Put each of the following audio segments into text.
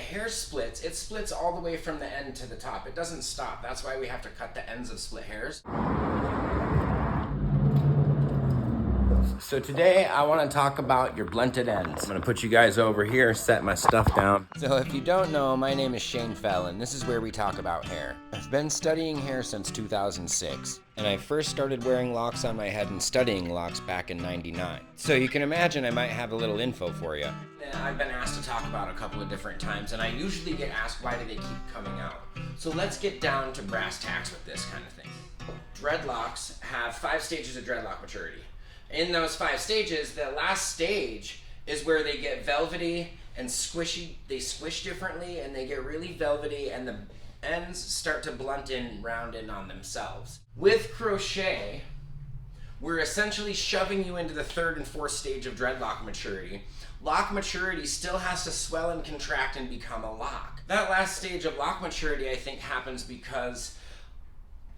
hair splits, it splits all the way from the end to the top. It doesn't stop. That's why we have to cut the ends of split hairs. So today I want to talk about your blunted ends. I'm going to put you guys over here, set my stuff down. So if you don't know, my name is Shane Fell, and this is where we talk about hair. I've been studying hair since 2006, and I first started wearing locks on my head and studying locks back in '99. So you can imagine I might have a little info for you. I've been asked to talk about a couple of different times, and I usually get asked why do they keep coming out. So let's get down to brass tacks with this kind of thing. Dreadlocks have 5 stages of dreadlock maturity. In those 5 stages, the last stage is where they get velvety and squishy. They squish differently and they get really velvety, and the ends start to blunt in, round in on themselves. With crochet, we're essentially shoving you into the 3rd and 4th stage of dreadlock maturity. Lock maturity still has to swell and contract and become a lock. That last stage of lock maturity, I think, happens because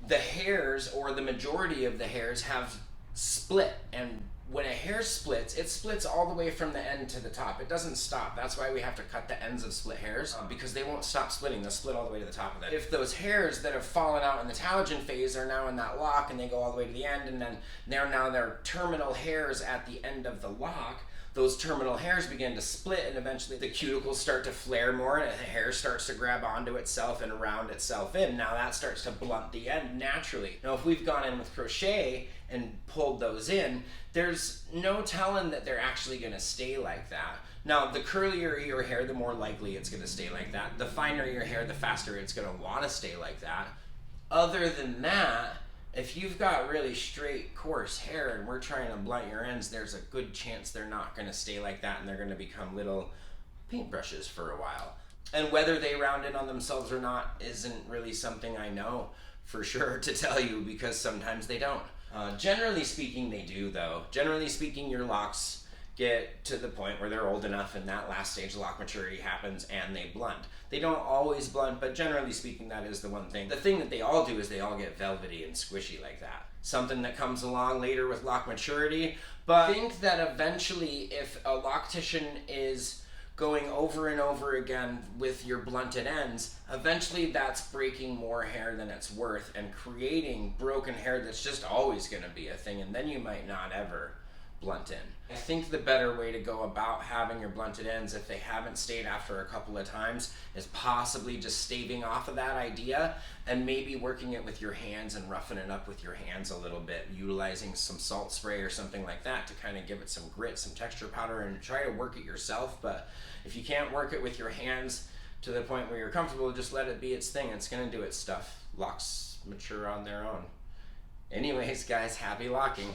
the hairs, or the majority of the hairs, have split, and when a hair splits, it splits all the way from the end to the top. It doesn't stop. That's why we have to cut the ends of split hairs, because they won't stop splitting. They'll split all the way to the top of it. If those hairs that have fallen out in the telogen phase are now in that lock and they go all the way to the end, and then they're terminal hairs at the end of the lock, those terminal hairs begin to split, and eventually the cuticles start to flare more, and the hair starts to grab onto itself and round itself in. Now that starts to blunt the end naturally. Now if we've gone in with crochet and pulled those in, there's no telling that they're actually going to stay like that. Now the curlier your hair, the more likely it's going to stay like that. The finer your hair, the faster it's going to want to stay like that. Other than that, if you've got really straight, coarse hair and we're trying to blunt your ends, there's a good chance they're not going to stay like that, and they're going to become little paintbrushes for a while. And whether they round in on themselves or not isn't really something I know for sure to tell you, because sometimes they don't. Generally speaking, they do though. Generally speaking, your locks get to the point where they're old enough and that last stage of lock maturity happens and they blunt. They don't always blunt, but generally speaking, that is the one thing. The thing that they all do is they all get velvety and squishy like that. Something that comes along later with lock maturity, but I think that eventually if a loctician is going over and over again with your blunted ends, eventually that's breaking more hair than it's worth and creating broken hair that's just always going to be a thing, and then you might not ever blunt in. I think the better way to go about having your blunted ends, if they haven't stayed after a couple of times, is possibly just staving off of that idea and maybe working it with your hands and roughing it up with your hands a little bit, utilizing some salt spray or something like that to kind of give it some grit, some texture powder, and try to work it yourself. But if you can't work it with your hands to the point where you're comfortable, just let it be its thing. It's going to do its stuff. Locks mature on their own. Anyways, guys, happy locking.